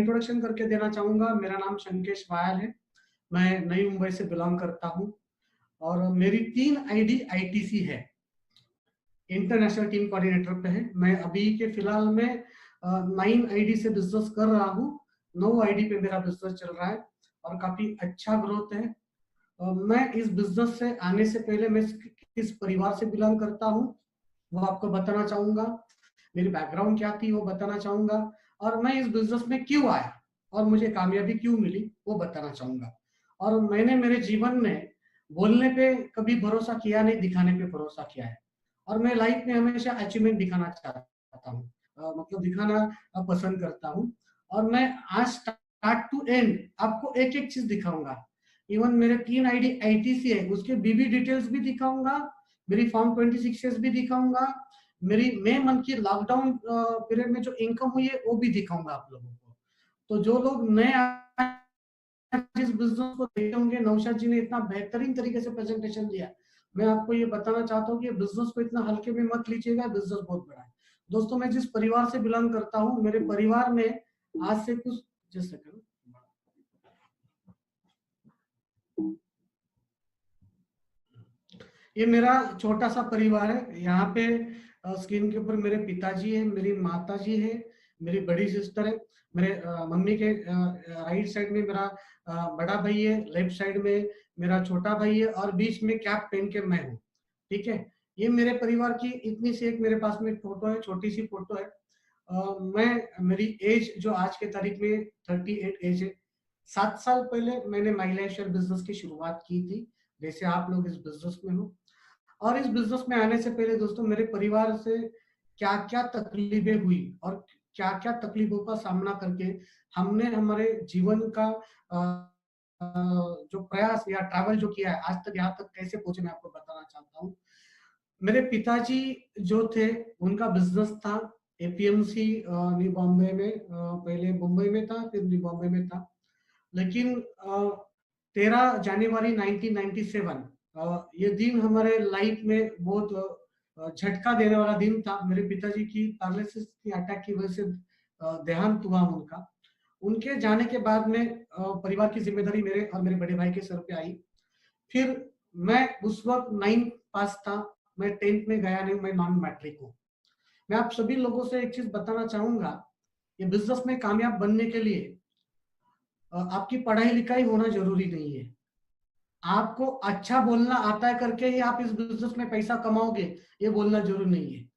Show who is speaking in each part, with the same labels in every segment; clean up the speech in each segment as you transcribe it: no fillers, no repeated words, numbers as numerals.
Speaker 1: Introduction करके देना चाहूंगा। मेरा नाम शंकेश वायल है, मैं नई मुंबई से बिलोंग करता हूँ और मेरी 3 आईडी आईटीसी है, इंटरनेशनल टीम कोऑर्डिनेटर पे है। मैं अभी के फिलहाल में 9 आईडी से बिजनेस कर रहा हूँ, 9 आईडी पे मेरा बिजनेस चल रहा है और काफी अच्छा ग्रोथ है। मैं इस बिजनेस से आने से पहले मैं किस परिवार से बिलोंग करता हूँ वो आपको बताना चाहूंगा, मेरी बैकग्राउंड क्या थी वो बताना चाहूंगा, और मैं इस बिजनेस में क्यों आया और मुझे कामयाबी क्यों मिली वो बताना चाहूंगा। और मैंने मेरे जीवन में बोलने पे कभी भरोसा किया नहीं, दिखाने पे भरोसा किया है। और मैं लाइफ में हमेशा अचीवमेंट दिखाना चाहता हूँ, मतलब दिखाना पसंद करता हूँ। और मैं आज स्टार्ट टू एंड आपको एक एक चीज दिखाऊंगा। इवन मेरे 3 आईडी आईटीसी है, उसके बीबी डिटेल्स भी दिखाऊंगा, मेरी फॉर्म 26 भी दिखाऊंगा, मेरी मई मंथ की लॉकडाउन पीरियड में जो इनकम हुई है वो भी दिखाऊंगा आप लोगों को। तो जो लोग नए जिस बिजनेस को देखे होंगे, नौशाद जी ने इतना बेहतरीन तरीके से प्रेजेंटेशन दिया। मैं आपको ये बताना चाहता हूँ कि बिजनेस को इतना हल्के में मत लीजिएगा, बिजनेस बहुत बड़ा है। दोस्तों, मैं जिस परिवार से बिलोंग करता हूँ, मेरे परिवार में आज से कुछ जैसे ये मेरा छोटा सा परिवार है। यहाँ पे स्क्रीन के ऊपर मेरे पिताजी है, मेरी माता जी है, मेरी बड़ी सिस्टर है, मेरे मम्मी के राइट साइड में मेरा बड़ा भाई है, लेफ्ट साइड में मेरा छोटा भाई है और बीच में कैप पहन के मैं हूँ। ठीक है, ये मेरे परिवार की इतनी सी एक मेरे पास में फोटो है, छोटी सी फोटो है। मैं मेरी एज जो आज के तारीख में 38 एज है। 7 साल पहले मैंने माई लाइफ शेयर बिजनेस की शुरुआत की थी, जैसे आप लोग इस बिजनेस में हो। और इस बिजनेस में आने से पहले दोस्तों, मेरे परिवार से क्या क्या तकलीफें हुई और क्या क्या तकलीफों का सामना करके हमने हमारे जीवन का जो प्रयास या ट्रैवल जो किया है आज तक, यहाँ तक कैसे पहुंचे, मैं आपको बताना चाहता हूँ। मेरे पिताजी जो थे, उनका बिजनेस था एपीएमसी न्यू बॉम्बे में, पहले मुंबई में था, फिर न्यू बॉम्बे में था। लेकिन 13 जनवरी 1997 ये दिन हमारे लाइफ में बहुत झटका देने वाला दिन था। मेरे पिताजी की पैरालिसिस की अटैक की वजह से देहांत हुआ उनका। उनके जाने के बाद में परिवार की जिम्मेदारी मेरे और मेरे बड़े भाई के सर पे आई। फिर मैं उस वक्त 9 पास था, मैं 10th में गया नहीं, मैं नॉन मैट्रिक हूँ। मैं आप सभी लोगों से एक चीज बताना चाहूंगा, ये बिजनेस में कामयाब बनने के लिए आपकी पढ़ाई लिखाई होना जरूरी नहीं है। आपको अच्छा बोलना आता है करके ही आप इस बिजनेस में पैसा कमाओगे, ये बोलना जरूरी नहीं है।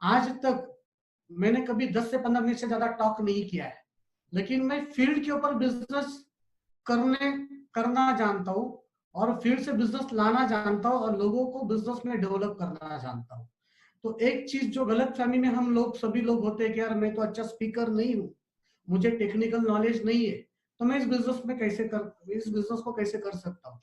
Speaker 1: आज तक मैंने कभी 10 से 15 मिनट से ज्यादा टॉक नहीं किया है, लेकिन मैं फील्ड के ऊपर बिजनेस करने करना जानता हूँ और फील्ड से बिजनेस लाना जानता हूँ और लोगों को बिजनेस में डेवलप करना जानता हूँ। तो एक चीज जो गलत फहमी में हम लोग सभी लोग होते हैं कि यार मैं तो अच्छा स्पीकर नहीं हूँ, मुझे टेक्निकल नॉलेज नहीं है, तो मैं इस बिजनेस को कैसे कर सकता हूँ।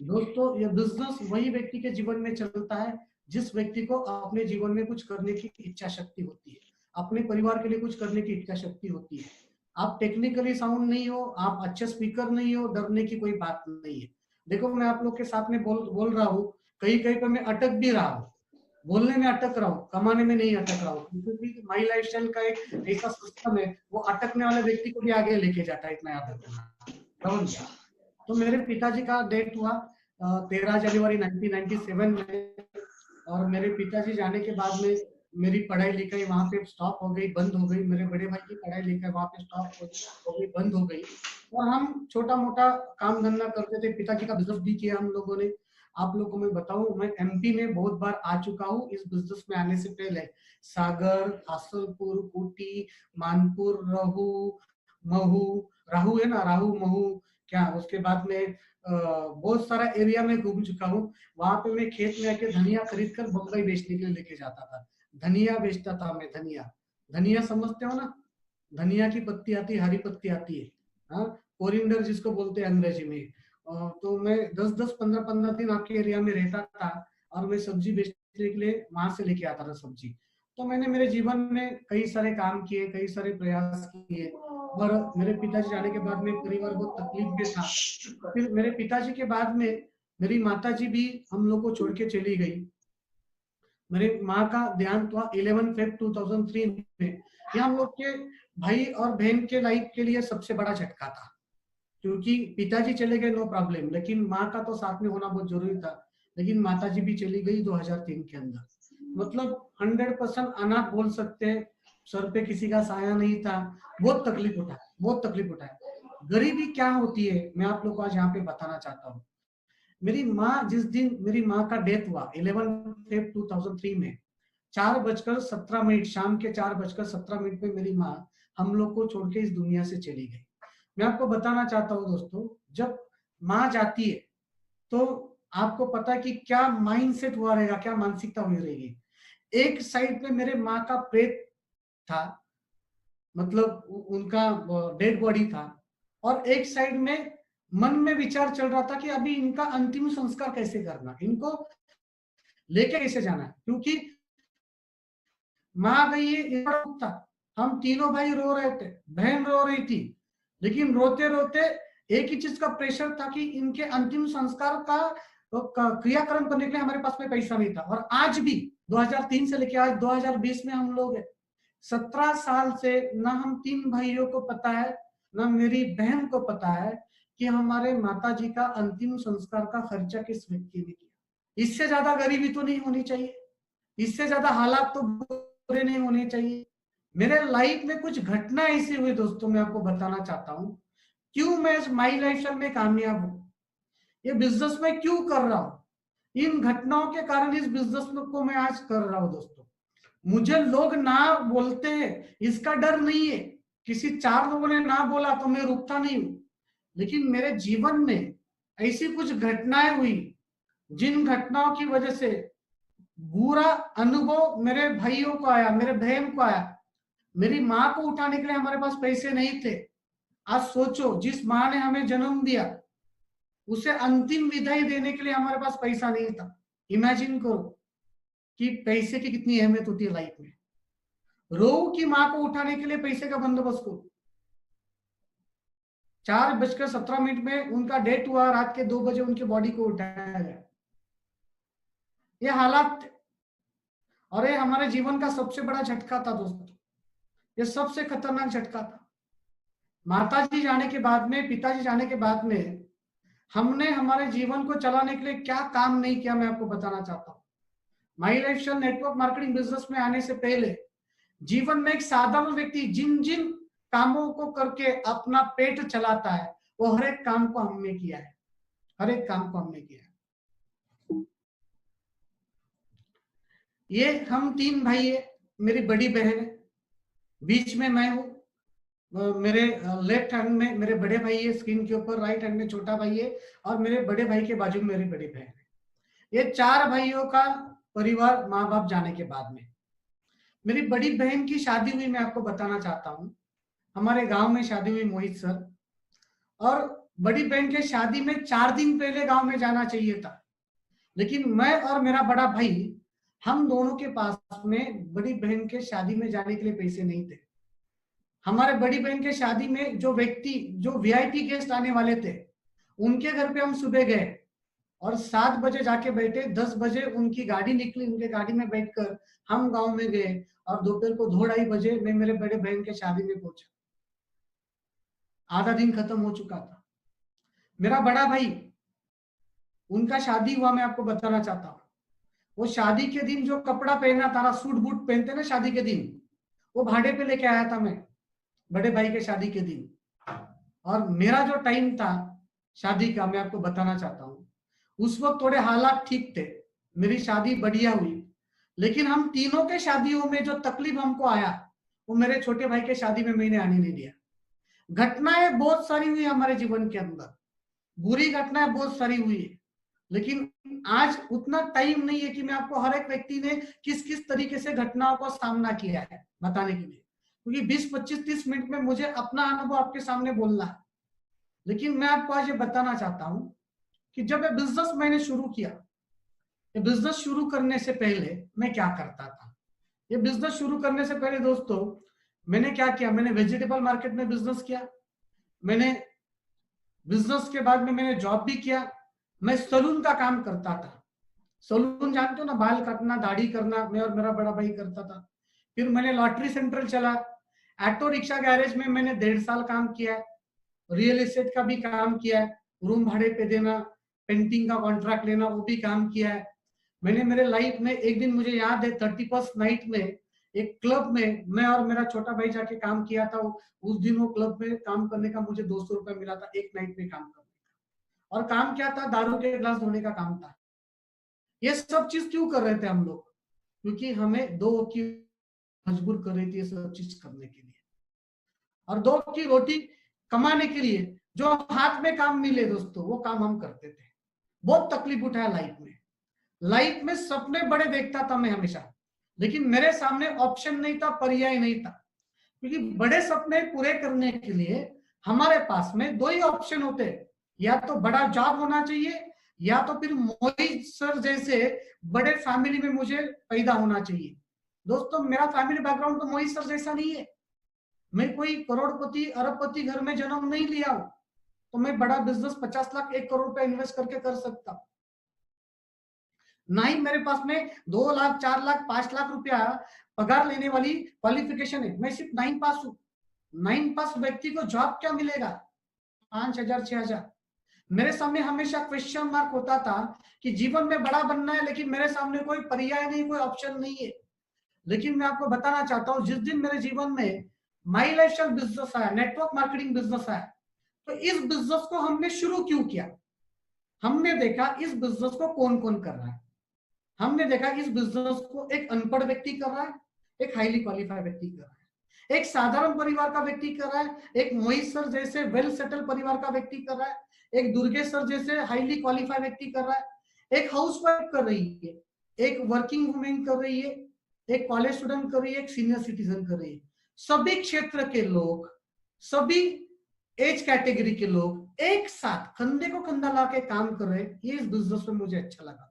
Speaker 1: दोस्तों, ये बिजनेस वही व्यक्ति के जीवन में चलता है जिस व्यक्ति को अपने जीवन में कुछ करने की इच्छा शक्ति होती है, अपने परिवार के लिए कुछ करने की इच्छा शक्ति होती है। आप टेक्निकली साउंड नहीं हो, आप अच्छे स्पीकर नहीं हो, डरने की कोई बात नहीं है। देखो, मैं आप लोग के साथ में बोल रहा हूँ, कहीं कहीं पर मैं अटक भी रहा हूँ, बोलने में अटक रहा हूँ, कमाने में नहीं अटक रहा हूँ, क्योंकि माई लाइफस्टाइल का एक ऐसा सिस्टम है, वो अटकने वाले व्यक्ति को भी आगे लेके जाता है, इतना याद रखना। समझ गया? तो मेरे पिताजी का डेथ हुआ 13 जनवरी 1997 में, और मेरे पिताजी जाने के बाद में मेरी पढ़ाई लिखाई वहां पे स्टॉप हो गई, बंद हो गई। मेरे बड़े भाई की पढ़ाई लिखाई वहां पे स्टॉप हो गई, बंद हो गई। और हम छोटा मोटा काम धंधा करते थे, पिताजी का बिजनेस भी किया हम लोगों ने। आप लोगों को मैं बताऊं, मैं एमपी में बहुत बार आ चुका हूँ इस बिजनेस में आने से पहले। सागर, हासलपुर, ऊटी, मानपुर, महू राहू है ना, राहू महू, क्या उसके बाद में बहुत सारा एरिया में घूम चुका हूँ। वहां पे मैं खेत में आके धनिया खरीद कर बम्बई बेचने के लिए लेके जाता था। धनिया बेचता था मैं, धनिया। धनिया समझते हो ना? धनिया की पत्ती आती है, हरी पत्ती आती है, हाँ, कोरिंडर जिसको बोलते हैं अंग्रेजी में। तो मैं 10-10, 15-15 दिन आपके एरिया में रहता था और मैं सब्जी बेचने के लिए वहां से लेके आता था सब्जी। तो मैंने मेरे जीवन में कई सारे काम किए, कई सारे प्रयास किए। और मेरे पिताजी जाने के बाद में परिवार बहुत तकलीफ में था। फिर मेरे पिताजी के बाद में मेरी माता जी भी हम लोग को छोड़ के चली गई। मेरे माँ का देहांत हुआ 11 फेब 2003 में। ये हम लोग के भाई और बहन के लाइफ के लिए सबसे बड़ा झटका था, क्योंकि पिताजी चले गए नो प्रॉब्लम, लेकिन माँ का तो साथ में होना बहुत जरूरी था। लेकिन माताजी भी चली गई 2003 के अंदर। मतलब 100% अनाथ बोल सकते हैं, सर पे किसी का साया नहीं था। बहुत तकलीफ उठाया, बहुत तकलीफ उठाया। गरीबी क्या होती है मैं आप लोग को आज यहाँ पे बताना चाहता हूँ। मेरी माँ, जिस दिन मेरी माँ का डेथ हुआ 11 Feb 2003 में, 4:17 शाम के 4:17 पे मेरी माँ हम लोग को छोड़ के इस दुनिया से चली गई। मैं आपको बताना चाहता हूँ दोस्तों, जब माँ जाती है तो आपको पता है कि क्या माइंडसेट हुआ रहेगा, क्या मानसिकता हुई रहेगी। एक साइड पे मेरे माँ का प्रेत था, मतलब उनका डेड बॉडी था, और एक साइड में मन में विचार चल रहा था कि अभी इनका अंतिम संस्कार कैसे करना, इनको लेके कैसे जाना है। क्योंकि माँ गई है, था, हम तीनों भाई रो रहे थे, बहन रो रही थी, लेकिन रोते रोते एक ही चीज का प्रेशर था कि इनके अंतिम संस्कार का क्रियाक्रम करने के लिए हमारे पास में पैसा नहीं था। और आज भी 2003 से लेकर आज 2020 में हम लोग 17 साल से ना हम तीन भाइयों को पता है, ना मेरी बहन को पता है कि हमारे माताजी का अंतिम संस्कार का खर्चा किस व्यक्ति ने किया। इससे ज्यादा गरीबी तो नहीं होनी चाहिए, इससे ज्यादा हालात तो बुरे नहीं होने चाहिए। मेरे लाइफ में कुछ घटना ऐसी हुई दोस्तों, मैं आपको बताना चाहता हूं क्यों मैं माई लाइफ में कामयाब हूं, ये बिजनेस में क्यों कर रहा हूं। इन घटनाओं के कारण इस बिजनेस को मैं आज कर रहा हूं दोस्तों। मुझे लोग ना बोलते हैं इसका डर नहीं है, किसी चार लोगों ने ना बोला तो मैं रुकता नहीं हूं। लेकिन मेरे जीवन में ऐसी कुछ घटनाएं हुई जिन घटनाओं की वजह से बुरा अनुभव मेरे भाइयों को आया, मेरे बहन को आया। मेरी माँ को उठाने के लिए हमारे पास पैसे नहीं थे। आज सोचो, जिस माँ ने हमें जन्म दिया उसे अंतिम विदाई देने के लिए हमारे पास पैसा नहीं था। इमेजिन करो कि पैसे की कितनी अहमियत होती है लाइफ में। रो की माँ को उठाने के लिए पैसे का बंदोबस्त करो। 4:17 में उनका डेथ हुआ, रात के 2 बजे उनकी बॉडी को उठाया गया। ये हालात थे, और ये हमारे जीवन का सबसे बड़ा झटका था दोस्तों, ये सबसे खतरनाक झटका था। माताजी जाने के बाद में, पिताजी जाने के बाद में हमने हमारे जीवन को चलाने के लिए क्या काम नहीं किया, मैं आपको बताना चाहता हूँ। माई लाइफस्टाइल नेटवर्क मार्केटिंग बिजनेस में आने से पहले जीवन में एक साधारण व्यक्ति जिन जिन कामों को करके अपना पेट चलाता है, वो हर एक काम को हमने किया है, हर एक काम को हमने किया है। ये हम तीन भाई है, मेरी बड़ी बहन है, बीच में मैं हूँ। मेरे लेफ्ट हैंड में मेरे बड़े भाई है, स्क्रीन के ऊपर राइट हैंड में छोटा भाई है, और मेरे बड़े भाई के बाजू में मेरी बड़ी बहन है। ये चार भाइयों का परिवार माँ बाप जाने के बाद में मेरी बड़ी बहन की शादी हुई, मैं आपको बताना चाहता हूँ। हमारे गांव में शादी हुई मोहित सर, और बड़ी बहन के शादी में 4 दिन पहले गांव में जाना चाहिए था, लेकिन मैं और मेरा बड़ा भाई, हम दोनों के पास में बड़ी बहन के शादी में जाने के लिए पैसे नहीं थे। हमारे बड़ी बहन के शादी में जो व्यक्ति, जो वीआईपी गेस्ट आने वाले थे, उनके घर पे हम सुबह गए और 7 बजे जाके बैठे। 10 बजे उनकी गाड़ी निकली, उनके गाड़ी में बैठकर हम गांव में गए, और दोपहर को 2-2:30 बजे मैं मेरे बड़े बहन के शादी में पहुंचा। आधा दिन खत्म हो चुका था। मेरा बड़ा भाई, उनका शादी हुआ, मैं आपको बताना चाहता हूँ। वो शादी के दिन जो कपड़ा पहना था ना, सूट बूट पहनते ना शादी के दिन, वो भाड़े पे लेके आया था मैं बड़े भाई के शादी के दिन। और मेरा जो टाइम था शादी का, मैं आपको बताना चाहता हूँ, उस वक्त थोड़े हालात ठीक थे, मेरी शादी बढ़िया हुई। लेकिन हम तीनों के शादियों में जो तकलीफ हमको आया, वो मेरे छोटे भाई के शादी में मैंने आने नहीं दिया। घटनाएं बहुत सारी हुई हमारे जीवन के अंदर, बुरी घटनाएं बहुत सारी हुई है, लेकिन आज उतना टाइम नहीं है कि मैं आपको हर एक व्यक्ति ने किस किस तरीके से घटनाओं का सामना किया है बताने के लिए, क्योंकि 20, 25, 30 मिनट में मुझे अपना अनुभव आपके सामने बोलना है। लेकिन मैं आपको आज ये बताना चाहता हूं कि जब ये बिजनेस मैंने शुरू किया, ये बिजनेस शुरू करने से पहले मैं क्या करता था। ये बिजनेस शुरू करने से पहले दोस्तों मैंने क्या किया, मैंने वेजिटेबल मार्केट में बिजनेस किया, मैंने बिजनेस के बाद में मैंने जॉब भी किया। मैं सलून का काम करता था। सलून जानते हो ना, बाल काटना, दाढ़ी करना, मैं और मेरा बड़ा भाई करता था। फिर मैंने लॉटरी सेंटर चला, ऑटो रिक्शा गैरेज में मैंने 1.5 साल काम किया है, रियल एस्टेट का भी काम किया है, रूम भाड़े पे देना, पेंटिंग का कॉन्ट्रैक्ट लेना, वो भी काम किया है मैंने। मेरे लाइफ में एक दिन मुझे याद है 31st नाइट में एक क्लब में मैं और मेरा छोटा भाई जाके काम किया था। उस दिन वो क्लब में काम करने का मुझे 200 रुपए मिला था एक नाइट में काम करने का। और काम क्या था? दारू के ग्लास धोने का काम था। ये सब चीज क्यों कर रहे थे हम लोग? क्योंकि हमें दो की मजबूर कर रही थी ये सब चीज करने के लिए, और दो की रोटी कमाने के लिए जो हाथ में काम मिले दोस्तों वो काम हम करते थे। बहुत तकलीफ उठाया लाइफ में। लाइफ में सपने बड़े देखता था मैं हमेशा, लेकिन मेरे सामने ऑप्शन नहीं था, पर्याय नहीं था। क्योंकि बड़े सपने पूरे करने के लिए हमारे पास में दो ही ऑप्शन होते, या तो बड़ा जॉब होना चाहिए, या तो फिर मोहित सर जैसे बड़े फैमिली में मुझे पैदा होना चाहिए। दोस्तों मेरा फैमिली बैकग्राउंड तो मोहित सर जैसा नहीं है। मैं कोई करोड़पति अरबपति घर में जन्म नहीं लिया हूं, तो मैं बड़ा बिजनेस 50 लाख 1 करोड़ रुपए इन्वेस्ट करके कर सकता हूं। ना ही मेरे पास में 2 लाख 4 लाख 5 लाख रुपया पगार लेने वाली क्वालिफिकेशन है। मैं सिर्फ 9 पास हूं। 9 पास व्यक्ति को जॉब क्या मिलेगा? 5,000 6,000। मेरे सामने हमेशा क्वेश्चन मार्क होता था कि जीवन में बड़ा बनना है, लेकिन मेरे सामने कोई पर्याय नहीं, कोई ऑप्शन नहीं है। लेकिन मैं आपको बताना चाहता हूं, जिस दिन मेरे जीवन में माई लाइफस्टाइल बिजनेस आया, नेटवर्क मार्केटिंग बिजनेस आया, तो इस बिजनेस को हमने शुरू क्यों किया? हमने देखा इस बिजनेस को कौन कौन कर रहा है। हमने देखा इस बिजनेस को एक अनपढ़ व्यक्ति कर रहा है, एक हाईली क्वालिफाइड व्यक्ति कर रहा है, एक साधारण परिवार का व्यक्ति कर रहा है, एक मोहित सर जैसे वेल सेटल परिवार का व्यक्ति कर रहा है, एक दुर्गेश सर जैसे हाईली क्वालिफाइड व्यक्ति कर रहा है, एक हाउसवाइफ कर रही है, एक वर्किंग वुमेन कर रही है, एक कॉलेज स्टूडेंट कर रही है, एक सीनियर सिटीजन कर रही है। सभी क्षेत्र के लोग, सभी एज कैटेगरी के लोग एक साथ कंधे को कंधा ला के काम कर रहे हैं। ये इस बिजनेस में मुझे अच्छा लगा।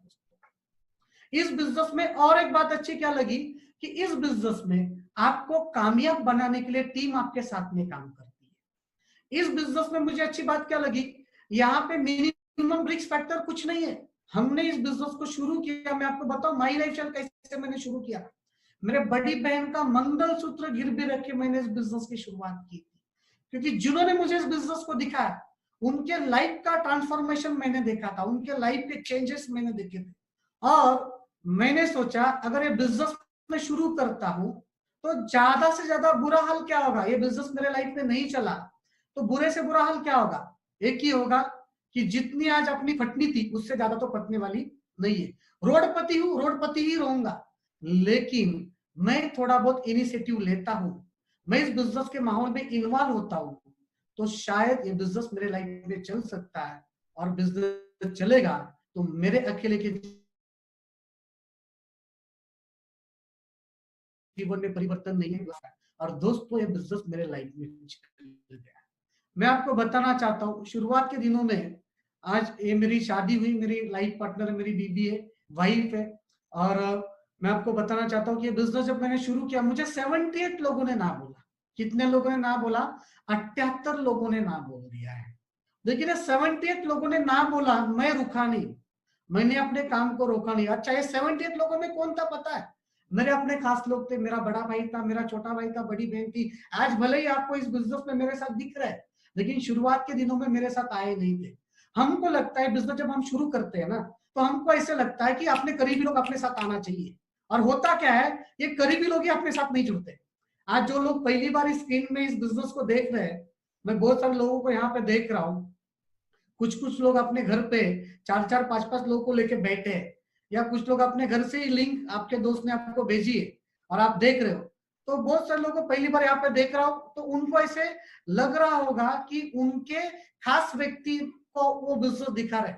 Speaker 1: इस बिजनेस में और एक बात अच्छी क्या लगी कि इस बिजनेस में आपको कामयाब बनाने के लिए टीम आपके साथ में काम करती है। इस बिजनेस में मुझे अच्छी बात क्या लगी, यहाँ पे मिनिमम रिस्क फैक्टर कुछ नहीं है। हमने इस बिजनेस को शुरू किया, मैं आपको बताऊं माई लाइफस्टाइल कैसे मैंने शुरू किया। मेरे बड़ी बहन का मंगलसूत्र गिरवी रख के मैंने इस बिजनेस की शुरुआत की थी, क्योंकि जिन्होंने मुझे इस बिजनेस को दिखाया उनके लाइफ का ट्रांसफॉर्मेशन मैंने देखा था, उनके लाइफ के चेंजेस मैंने देखे थे। और मैंने सोचा अगर ये बिजनेस में शुरू करता हूं तो ज्यादा से ज्यादा बुरा हाल क्या होगा? ये बिजनेस मेरे लाइफ में नहीं चला तो बुरे से बुरा हाल क्या होगा? एक ही होगा कि जितनी आज अपनी फटनी थी उससे ज्यादा तो फटने वाली नहीं है। रोडपति हूं, रोडपति ही रहूंगा, लेकिन मैं थोड़ा बहुत इनिशिएटिव लेता हूं, मैं इस बिजनेस के माहौल में इन्वॉल्व होता हूं, तो शायद ये बिजनेस मेरे लाइफ में चल सकता है। और बिजनेस चलेगा तो मेरे अकेले के जीवन में परिवर्तन नहीं है। और दोस्तों ये बिजनेस मेरे लाइफ में चल गया। मैं आपको बताना चाहता हूँ, शुरुआत के दिनों में, आज ये मेरी शादी हुई, मेरी लाइफ पार्टनर है, मेरी बीबी है, वाइफ है, और मैं आपको बताना चाहता हूँ कि ये बिजनेस जब मैंने शुरू किया मुझे 78 लोगों ने ना बोला। कितने लोगों ने ना बोला? 78 लोगों ने ना बोल दिया है। लेकिन ये 78 लोगों ने ना बोला, मैं रुका नहीं, मैंने अपने काम को रोका नहीं। अच्छा ये 78 लोगों में कौन था पता है? मेरे अपने खास लोग थे। मेरा बड़ा भाई था, मेरा छोटा भाई था, बड़ी बहन थी। आज भले ही आपको इस बिजनेस में मेरे साथ दिख रहा है, लेकिन शुरुआत के दिनों में मेरे साथ आए नहीं थे। हमको लगता है बिजनेस जब हम शुरू करते हैं ना, तो हमको ऐसे लगता है कि अपने करीबी लोग अपने साथ आना चाहिए, और होता क्या है, ये करीबी लोग ही अपने साथ नहीं जुड़ते। आज जो लोग पहली बार इस स्क्रीन में इस बिजनेस को देख रहे हैं, मैं बहुत सारे लोगों को यहाँ पे देख रहा हूँ। कुछ कुछ लोग अपने घर पे 4-4 5-5 लोगों को लेके बैठे हैं, या कुछ लोग अपने घर से ही लिंक आपके दोस्त ने आपको भेजी है और आप देख रहे हो। तो बहुत सारे लोगों को पहली बार यहाँ पे देख रहा हो, तो उनको ऐसे लग रहा होगा कि उनके खास व्यक्ति को वो बिजनेस दिखा रहे।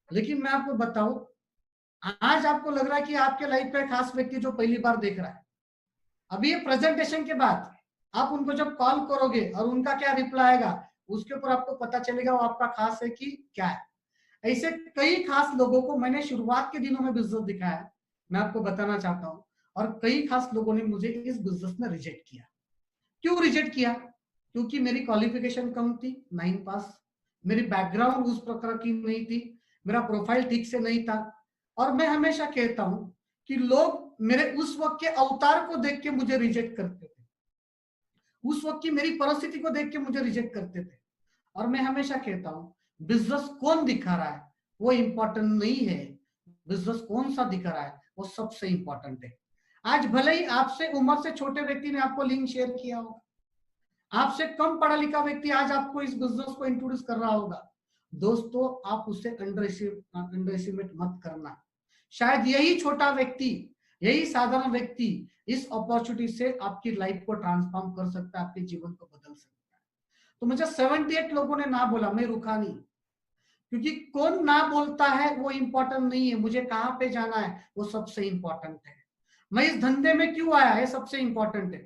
Speaker 1: लेकिन मैं आपको बताऊं, आज आपको लग रहा है कि आपके लाइफ का खास व्यक्ति जो पहली बार देख रहा है, अभी ये प्रेजेंटेशन के बाद आप उनको जब कॉल करोगे और उनका क्या रिप्लाई आएगा, उसके ऊपर आपको पता चलेगा वो आपका खास है कि क्या है। ऐसे कई खास लोगों को मैंने शुरुआत के दिनों में बिजनेस दिखाया, मैं आपको बताना चाहता हूँ। और कई खास लोगों ने मुझे इस बिजनेस में रिजेक्ट किया। क्यों रिजेक्ट किया? क्योंकि मेरी क्वालिफिकेशन कम थी, 9 पास, मेरी बैकग्राउंड उस प्रकार की नहीं थी, मेरा प्रोफाइल ठीक से नहीं था। और मैं हमेशा कहता हूं कि लोग मेरे उस वक्त के अवतार को देख के मुझे रिजेक्ट करते थे। उस वक्त की मेरी परिस्थिति को देख के मुझे रिजेक्ट करते थे। और मैं हमेशा कहता हूँ, बिजनेस कौन दिखा रहा है वो इंपॉर्टेंट नहीं है, बिजनेस कौन सा दिखा रहा है वो सबसे इंपॉर्टेंट है। आज भले ही आपसे उम्र से छोटे व्यक्ति ने आपको लिंक शेयर किया होगा, आपसे कम पढ़ा लिखा व्यक्ति आज आपको इस बिजनेस को इंट्रोड्यूस कर रहा होगा, दोस्तों आप उससे अंडर एस्टिमेट मत करना। शायद यही छोटा व्यक्ति, यही साधारण व्यक्ति इस अपॉर्चुनिटी से आपकी लाइफ को ट्रांसफॉर्म कर सकता है, आपके जीवन को बदल सकता है। तो मुझे 78 लोगों ने ना बोला, मैं रुका नहीं, क्योंकि कौन ना बोलता है वो इंपॉर्टेंट नहीं है, मुझे कहां पे जाना है वो सबसे इंपॉर्टेंट है। मैं इस धंधे में क्यों आया है सबसे इंपॉर्टेंट है,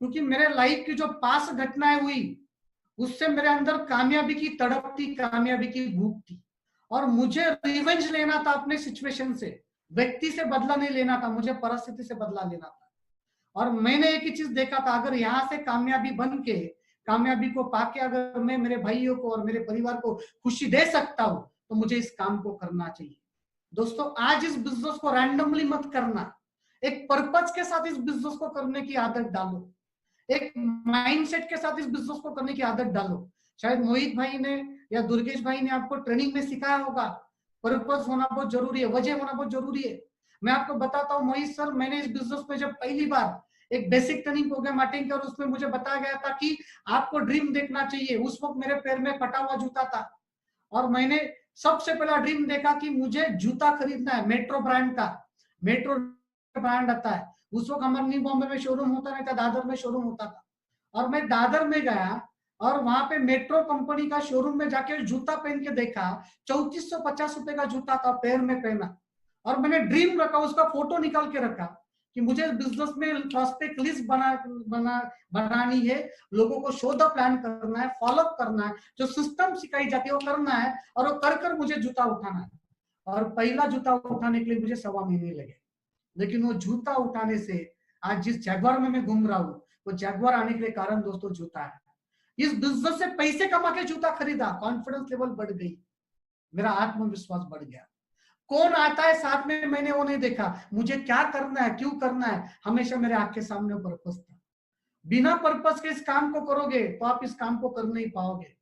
Speaker 1: क्योंकि मेरे लाइफ की जो पास घटनाएं हुई उससे मेरे अंदर कामयाबी की तड़प थी, कामयाबी की भूख थी, और मुझे रिवेंज लेना था अपने सिचुएशन से, व्यक्ति से बदला नहीं लेना था, मुझे परिस्थिति से बदला लेना था। और मैंने एक ही चीज देखा था, अगर यहाँ से कामयाबी बन के, कामयाबी को पाके अगर मैं मेरे भाइयों को और मेरे परिवार को खुशी दे सकता हूं तो मुझे इस काम को करना चाहिए। दोस्तों आज इस बिजनेस को रैंडमली मत करना, एक पर्पज के साथ इस बिजनेस को करने की आदत डालो, एक माइंडसेट के साथ इस बिजनेस को करने की आदत डालो। शायद मोहित भाई ने या दुर्गेश भाई ने आपको ट्रेनिंग में सिखाया होगा, पर्पज होना बहुत जरूरी है, वजह होना बहुत जरूरी है। मैं आपको बताता हूँ मोहित सर, मैंने इस बिजनेस में जब पहली बार एक बेसिक ट्रेनिंग प्रोग्राम अटेंड किया और उसमें मुझे बताया गया था कि आपको ड्रीम देखना चाहिए। उस वक्त मेरे पैर में फटा हुआ जूता था और मैंने सबसे पहला ड्रीम देखा कि मुझे जूता खरीदना है मेट्रो ब्रांड का। मेट्रो ब्रांड आता है, उस वक्त हमारे न्यू बॉम्बे में शोरूम होता नहीं था, दादर में शोरूम होता था। और मैं दादर में गया और वहां पे मेट्रो कंपनी का शोरूम में जाके जूता पहन के देखा, 3450 रुपए का जूता था, पैर में पहना। और मैंने ड्रीम रखा, उसका फोटो निकाल के रखा कि मुझे बिजनेस में प्रॉस्पेक्ट लिस्ट बनानी है, लोगों को शो द प्लान करना है, फॉलो करना है, जो सिस्टम सिखाई जाती है वो करना है, और वो कर मुझे जूता उठाना है। और पहला जूता उठाने के लिए मुझे 1.25 महीने लगे, लेकिन वो जूता उठाने से आज जिस जगवार में मैं घूम रहा हूँ, वो जगवार आने के लिए कारण दोस्तों जूता है। इस बिजनेस से पैसे कमा के जूता खरीदा, कॉन्फिडेंस लेवल बढ़ गई, मेरा आत्मविश्वास बढ़ गया। कौन आता है साथ में मैंने वो नहीं देखा, मुझे क्या करना है, क्यों करना है, हमेशा मेरे आंख के सामने पर्पस था। बिना पर्पस के इस काम को करोगे तो आप इस काम को कर नहीं पाओगे,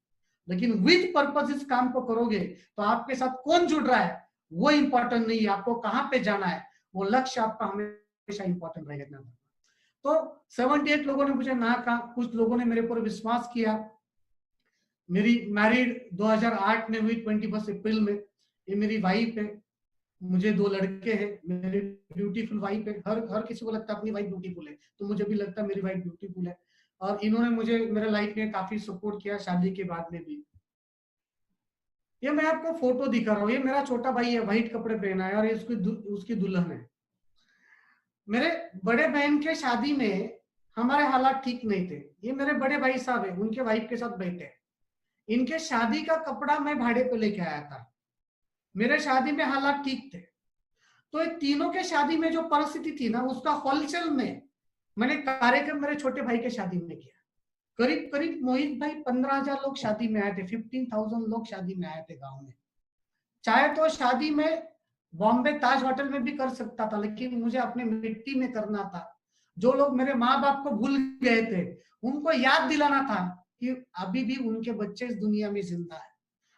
Speaker 1: लेकिन विद पर्पस इस काम को करोगे तो आपके साथ कौन जुड़ रहा है वो इंपॉर्टेंट नहीं है, आपको कहां पे जाना है वो लक्ष्य आपका हमेशा इंपॉर्टेंट रहेगा। तो 78 लोगों ने मुझे ना कहा, कुछ लोगों ने मेरे ऊपर विश्वास किया। मेरी मैरिड 2008 में हुई, 21 अप्रैल में। ये मेरी वाइफ है, मुझे 2 लड़के हैं, मेरी ब्यूटीफुल वाइफ है। हर किसी को लगता है अपनी वाइफ ब्यूटीफुल है, तो मुझे भी लगता है मेरी वाइफ ब्यूटीफुल है। और इन्होंने मुझे मेरे लाइफ में काफी सपोर्ट किया शादी के बाद में भी। ये मैं आपको फोटो दिखा रहा हूँ, ये मेरा छोटा भाई है, व्हाइट कपड़े पहना है, और ये उसकी दुल्हन है। मेरे बड़े बहन के शादी में हमारे हालात ठीक नहीं थे। ये मेरे बड़े भाई साहब है, उनके वाइफ के साथ बैठे। इनके शादी का कपड़ा मैं भाड़े पे लेके आया था, मेरे शादी में हालात ठीक थे। तो ये तीनों के शादी में जो परिस्थिति थी ना, उसका होलसेल में मैंने कार्यक्रम मेरे छोटे भाई के शादी में किया। करीब करीब मोहित भाई 15,000 लोग शादी में आए थे, 15,000 लोग शादी में आए थे गांव में। चाहे तो शादी में बॉम्बे ताज होटल में भी कर सकता था, लेकिन मुझे अपने मिट्टी में करना था। जो लोग मेरे माँ बाप को भूल गए थे उनको याद दिलाना था कि अभी भी उनके बच्चे इस दुनिया में जिंदा है।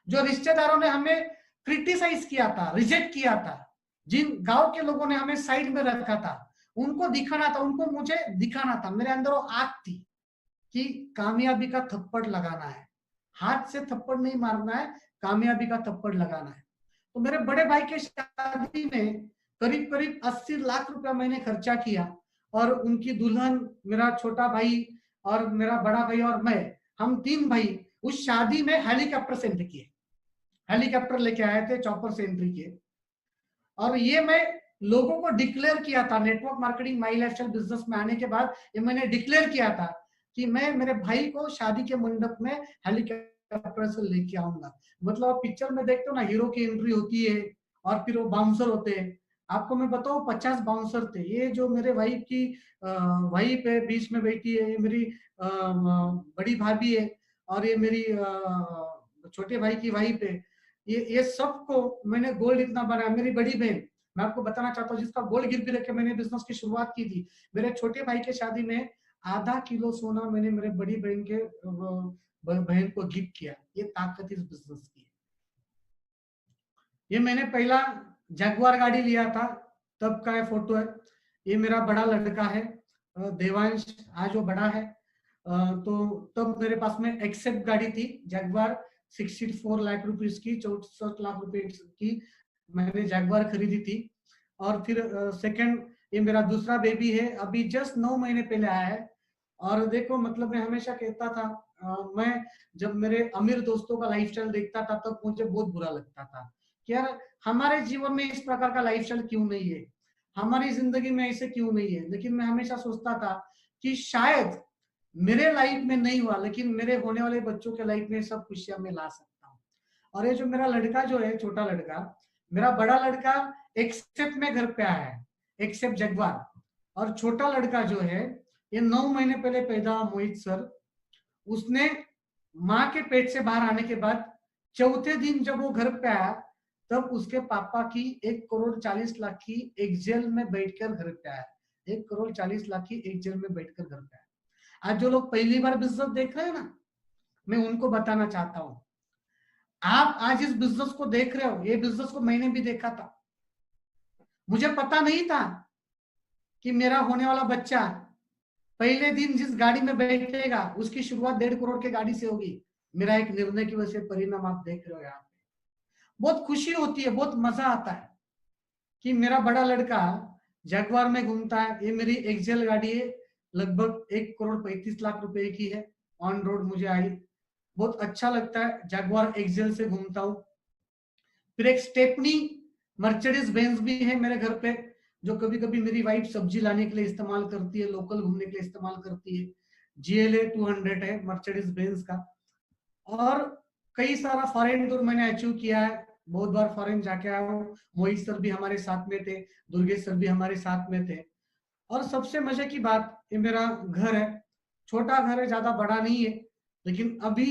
Speaker 1: जो रिश्तेदारों ने हमें क्रिटिसाइज किया था, रिजेक्ट किया था, जिन गांव के लोगों ने हमें साइड में रखा था, उनको दिखाना था, उनको मुझे दिखाना था। मेरे अंदर वो आग थी कि कामयाबी का थप्पड़ लगाना है, हाथ से थप्पड़ नहीं मारना है, कामयाबी का थप्पड़ लगाना है। तो मेरे बड़े भाई के शादी में करीब करीब 80 लाख रुपया मैंने खर्चा किया, और उनकी दुल्हन, मेरा छोटा भाई और मेरा बड़ा भाई और मैं, हम 3 भाई उस शादी में हेलीकॉप्टर से एंट्री किए। हेलीकॉप्टर लेके आए थे, चॉपर से एंट्री किए। और ये मैं लोगों को डिक्लेयर किया था, नेटवर्क मार्केटिंग माई लाइफस्टाइल बिजनेस में आने के बाद ये मैंने डिक्लेयर किया था कि मैं मेरे भाई को शादी के मंडप में हेलीकॉप्टर से लेके आऊंगा। मतलब पिक्चर में देखते हो ना, हीरो की एंट्री होती है और फिर वो बाउंसर होते हैं। आपको मैं बताऊं 50 बाउंसर थे। ये जो मेरे वाइफ की वाइफ है, बीच में बैठी है, ये मेरी बड़ी भाभी है, और ये मेरी छोटे भाई की वाइफ है। ये सबको मैंने गोल्ड इतना बनाया। मेरी बड़ी बहन, मैं आपको बताना चाहता हूँ, जिसका गोल्ड गिरवी रख के मैंने बिजनेस की शुरुआत की थी। मेरे छोटे भाई के शादी में आधा किलो सोना मैंने मेरे बड़ी बहन के बहन को गिफ्ट किया। ये ताकत इस बिजनेस की है। ये मैंने पहला जगुआर गाड़ी लिया था, तब का ये फोटो है। ये मेरा बड़ा लड़का है देवांश, आज वो बड़ा है। तो तब मेरे पास में एक्सेप्ट गाड़ी थी जगुआर 64 लाख रुपीस की, 64 लाख रुपए की मैंने जगुआर खरीदी थी। और फिर सेकंड ये मेरा दूसरा बेबी है, अभी जस्ट 9 महीने पहले आया है। और देखो मतलब मैं हमेशा कहता था मैं जब मेरे अमीर दोस्तों का लाइफस्टाइल देखता था तब मुझे बहुत बुरा लगता था कि यार हमारे जीवन में इस प्रकार का लाइफस्टाइल क्यों नहीं है, हमारी जिंदगी में ऐसे क्यों नहीं है। लेकिन मैं हमेशा सोचता था कि शायद मेरे लाइफ में नहीं हुआ, लेकिन मेरे होने वाले बच्चों के लाइफ में सब खुशियां मैं ला सकता हूँ। और ये जो मेरा लड़का जो है, छोटा लड़का, मेरा बड़ा लड़का एक्सेप्ट में घर पे आया है, एक्सेप्ट जगवार। और छोटा लड़का जो है ये 9 महीने पहले पैदा हुआ, मोहित सर। उसने माँ के पेट से बाहर आने के बाद चौथे दिन जब वो घर पे आया, तब उसके पापा की 1,40,00,000 की एक जेल में बैठकर घर पे आया। 1,40,00,000 की एक जेल में बैठकर घर पे आया। आज जो लोग पहली बार बिजनेस देख रहे हैं ना, मैं उनको बताना चाहता हूँ, आप आज इस बिजनेस को देख रहे हो, ये बिजनेस को मैंने भी देखा था। मुझे पता नहीं था कि मेरा होने वाला बच्चा पहले दिन जिस गाड़ी में बैठेगा उसकी शुरुआत 1.5 करोड़ की गाड़ी से होगी। मेरा एक निर्णय की वजह से परिणाम आप देख रहे हो। यहाँ पे बहुत खुशी होती है, बहुत मजा आता है कि मेरा बड़ा लड़का जगवार में घूमता है। ये मेरी एक्सेल गाड़ी है, लगभग 1,35,00,000 रुपए की है। ऑन रोड मुझे आई, बहुत अच्छा लगता है, जगवार एक्सेल से घूमता हूँ। फिर एक स्टेपनी मर्सिडीज बेंज भी है मेरे घर पे, जो कभी कभी मेरी वाइफ सब्जी लाने के लिए इस्तेमाल करती है, लोकल घूमने के लिए इस्तेमाल करती है। GLA 200 है मर्सिडीज बेंज का। और कई सारा फॉरेन टूर मैंने अचीव किया है, बहुत बार फॉरेन जाके आया हूँ। मोहित सर भी हमारे साथ में थे, दुर्गेश सर भी हमारे साथ में थे। और सबसे मजे की बात, ये मेरा घर है, छोटा घर है, ज्यादा बड़ा नहीं है। लेकिन अभी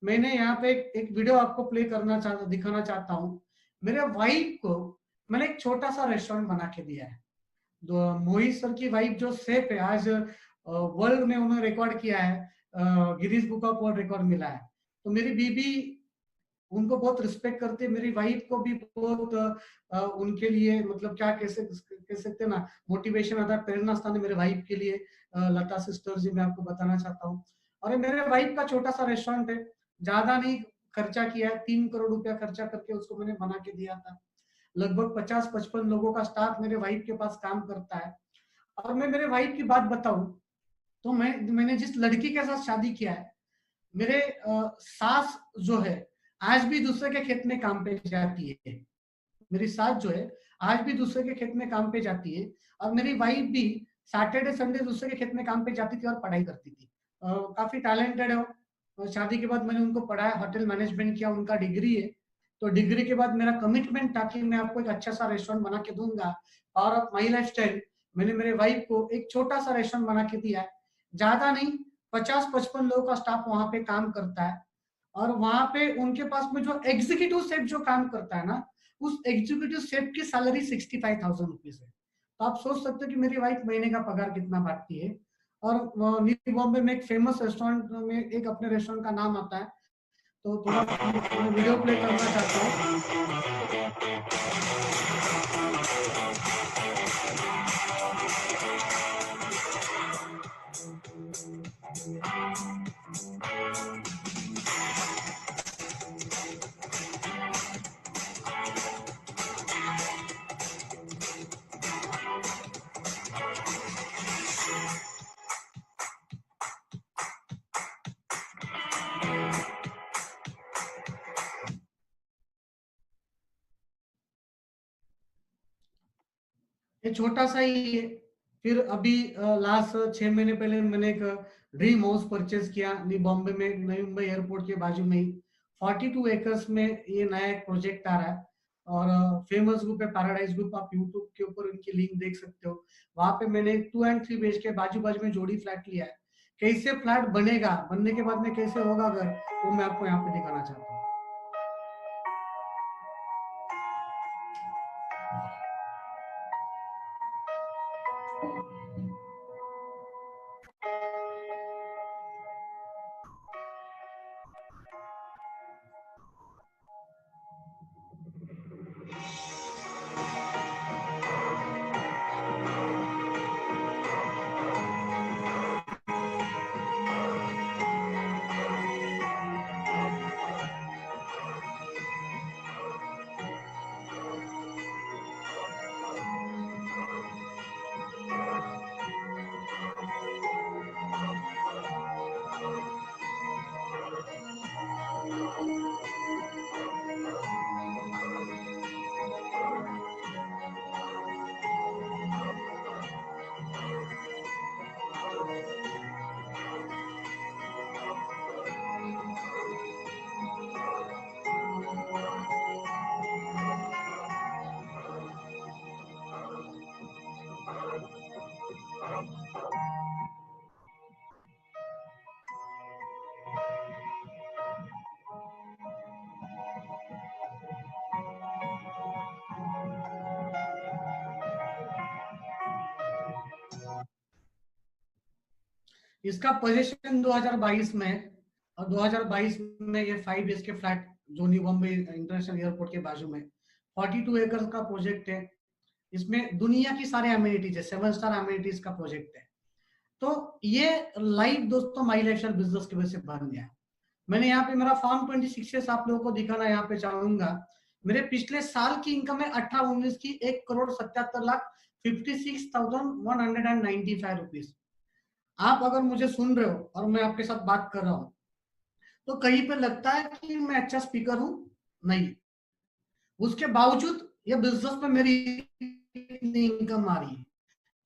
Speaker 1: मैंने यहाँ पे एक वीडियो आपको प्ले करना चाहता, दिखाना चाहता हूँ। मेरे वाइफ को मैंने एक छोटा सा रेस्टोरेंट बना के दिया है। मोहित सर की वाइफ जो सेफ है, आज वर्ल्ड में उन्होंने रिकॉर्ड किया है, Guinness book of world record मिला है। तो मेरी बीबी उनको बहुत रिस्पेक्ट करती है, मेरी वाइफ को भी बहुत उनके लिए मतलब क्या कैसे कह सकते हैं ना, मोटिवेशन आता है, प्रेरणा स्थान है मेरे वाइफ के लिए। लता सिस्टर जी, मैं आपको बताना चाहता हूँ। और मेरे वाइफ का छोटा सा रेस्टोरेंट है, ज्यादा नहीं खर्चा किया है, 3 करोड़ रुपया खर्चा करके उसको मैंने बना के दिया था। लगभग 50-55 लोगों का स्टाफ मेरे वाइफ के पास काम करता है। और मैं मेरे वाइफ की बात बताऊं तो मैंने जिस लड़की के साथ शादी किया है, मेरे सास जो है आज भी दूसरे के खेत में काम पे जाती है। मेरी सास जो है आज भी दूसरे के खेत में काम पे जाती है। और मेरी वाइफ भी सैटरडे संडे दूसरे के खेत में काम पे जाती थी और पढ़ाई करती थी। काफी टैलेंटेड है वो। शादी के बाद मैंने उनको पढ़ाया, होटल मैनेजमेंट किया, उनका डिग्री है। तो डिग्री के बाद मेरा कमिटमेंट था कि मैं आपको एक अच्छा सा रेस्टोरेंट बना के दूंगा। और ऑफ माई लाइफ स्टाइल, मैंने मेरे वाइफ को एक छोटा सा रेस्टोरेंट बना के दिया है। ज्यादा नहीं, 50-55 लोगों का स्टाफ वहां पे काम करता है। और वहां पे उनके पास में जो एग्जीक्यूटिव शेफ जो काम करता है ना, उस एग्जीक्यूटिव शेफ की सैलरी 65,000 रुपीज है। तो आप सोच सकते हो कि मेरी वाइफ महीने का पगार कितना बांटती है। और न्यू बॉम्बे में एक फेमस रेस्टोरेंट में एक अपने रेस्टोरेंट का नाम आता है। तो थोड़ा वीडियो प्ले करना चाहता हूँ। ये छोटा सा ही है। फिर अभी लास्ट 6 महीने पहले मैंने एक ड्रीम हाउस परचेज किया न्यू बॉम्बे में, नई मुंबई एयरपोर्ट के बाजू में ही। 42 एकर्स में ये नया एक प्रोजेक्ट आ रहा है। और फेमस ग्रुप है पैराडाइज ग्रुप, आप यूट्यूब के ऊपर उनकी लिंक देख सकते हो। वहां पे मैंने 2 एंड 3 BHK के बाजू बाजू में जोड़ी फ्लैट लिया है। कैसे फ्लैट बनेगा, बनने के बाद में कैसे होगा घर, वो मैं आपको यहाँ पे दिखाना चाहता हूँ। इसका पोजीशन 2022 में है और 2022 में ये 5 BHK के फ्लैट जो न्यू बॉम्बे इंटरनेशनल एयरपोर्ट के बाजू में 42 एकड़ का प्रोजेक्ट है। इसमें दुनिया की सारे अमेनिटीज है, 7 स्टार अमेनिटीज का प्रोजेक्ट है। तो ये लाइव दोस्तों माई लाइफस्टाइल बिजनेस की वजह से बन गया। मैंने यहाँ पे मेरा फॉर्म 26 आप लोगों को दिखाना यहाँ पे चाहूंगा। मेरे पिछले साल की इनकम है 18-19 की 1,77,56,195 रुपीज। आप अगर मुझे सुन रहे हो और मैं आपके साथ बात कर रहा हूँ तो कहीं पे लगता है कि मैं अच्छा स्पीकर हूं, नहीं। उसके बावजूद ये बिजनेस में मेरी इनकम आ रही है,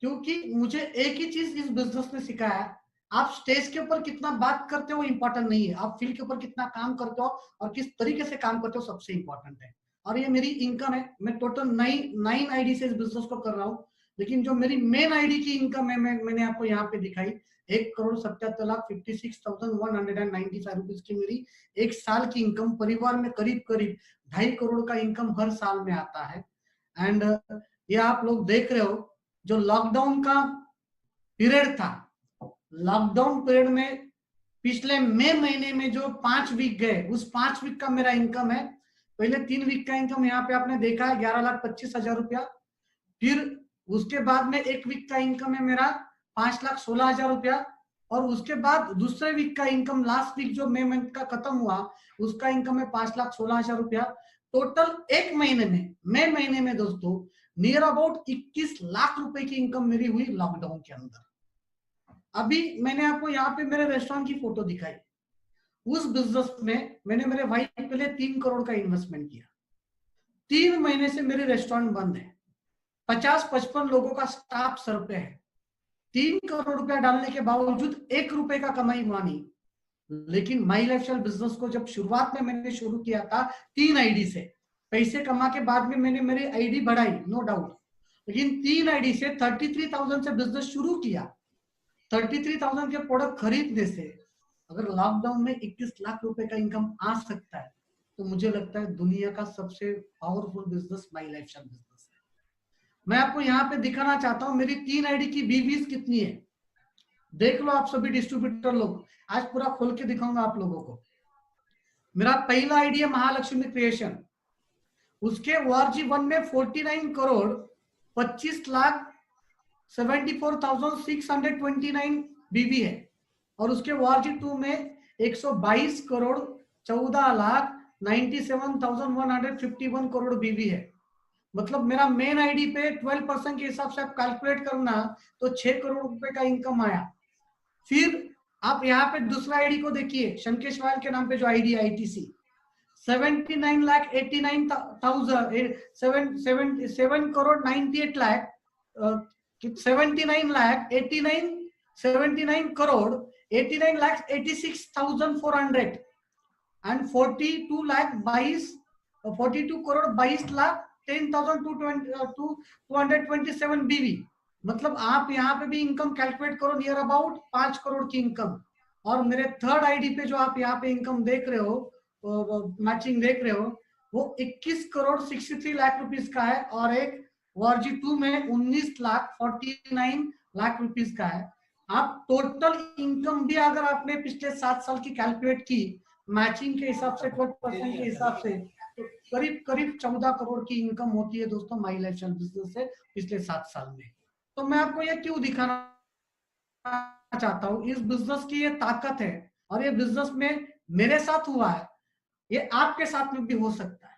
Speaker 1: क्योंकि मुझे एक ही चीज इस बिजनेस ने सिखाया है, आप स्टेज के ऊपर कितना बात करते हो इंपॉर्टेंट नहीं है, आप फील्ड के ऊपर कितना काम करते हो और किस तरीके से काम करते हो सबसे इंपॉर्टेंट है। और ये मेरी इनकम है, मैं टोटल 9 आईडी से इस बिजनेस को कर रहा हूँ, लेकिन जो मेरी मेन आईडी की इनकम है मैंने आपको यहाँ पे दिखाई 1,77,56,195 रुपीज की मेरी एक साल की इनकम। परिवार में करीब करीब 2.5 करोड़ का इनकम हर साल में आता है। एंड ये आप लोग देख रहे हो जो लॉकडाउन का पीरियड था, लॉकडाउन पीरियड में पिछले मई महीने में जो 5 वीक गए उस 5 वीक का मेरा इनकम है। पहले 3 वीक का इनकम यहाँ पे आपने देखा है 11,25,000 रुपया। फिर उसके बाद में 1 वीक का इनकम है मेरा 5,16,000 रुपया। और उसके बाद दूसरे वीक का इनकम लास्ट वीक जो मई मंथ का खत्म हुआ उसका इनकम है 5,16,000 रुपया। टोटल एक महीने में मई महीने में दोस्तों नियर अबाउट 21 लाख रुपए की इनकम मेरी हुई लॉकडाउन के अंदर। अभी मैंने आपको यहाँ पे मेरे रेस्टोरेंट की फोटो दिखाई। उस बिजनेस में मैंने मेरे भाई पहले 3 करोड़ का इन्वेस्टमेंट किया। 3 महीने से मेरे रेस्टोरेंट बंद है, 50-55 लोगों का स्टाफ सर पे है। 3 करोड़ रुपया डालने के बावजूद 1 रुपए का कमाई हुआ नहीं। लेकिन माई लाइफस्टाइल बिजनेस को जब शुरुआत में मैंने शुरू किया था 3 आईडी से, पैसे कमा के बाद में मैंने मेरी आईडी बढ़ाई नो डाउट, लेकिन 3 आईडी से 33,000 से बिजनेस शुरू किया। 33,000 के प्रोडक्ट खरीदने से अगर लॉकडाउन में 21 लाख रुपए का इनकम आ सकता है तो मुझे लगता है दुनिया का सबसे पावरफुल बिजनेस माई लाइफस्टाइल बिजनेस है। मैं आपको यहाँ पे दिखाना चाहता हूँ मेरी 3 आईडी की बीवीज कितनी है। देख लो आप सभी डिस्ट्रीब्यूटर लोग, आज पूरा खोल के दिखाऊंगा आप लोगों को। मेरा पहला आईडी है महालक्ष्मी क्रिएशन, उसके वारजी 1 में 49 करोड़ 25,74,629 बीवी है। और उसके वारजी 2 में 122 करोड़ 14,97,151 करोड़ बीवी है। मतलब मेरा मेन आईडी पे 12% के हिसाब से आप कैलकुलेट करना तो 6 करोड़ रुपए का इनकम आया। फिर आप यहाँ पे दूसरा आईडी को देखिए, शंकेश वायल के नाम पे जो ID ITC 7 crore 98 lakh 79 crore 89 lakh 86,400 and 42 crore 22 lakh 10,227 बीवी। मतलब आप यहाँ पे भी इनकम कैलकुलेट करो नियर अबाउट 5 करोड़ की इनकम। और मेरे थर्ड आईडी पे जो आप यहाँ पे इनकम देख रहे हो, मैचिंग देख रहे हो, वो 21 करोड़ 63 लाख रुपीस का है और एक वारजी 2 में 19 लाख 49 लाख रुपीस का है। आप टोटल इनकम भी अगर आपने पिछले 7 साल की कैलकुलेट की मैचिंग के हिसाब से 12% के हिसाब से तो करीब करीब 14 करोड़ की इनकम होती है दोस्तों माई लाइफस्टाइल बिजनेस से पिछले 7 साल में। तो मैं आपको ये क्यों दिखाना चाहता हूँ, इस बिजनेस की ये ताकत है और ये बिजनेस में मेरे साथ हुआ है, ये आपके साथ में भी हो सकता है।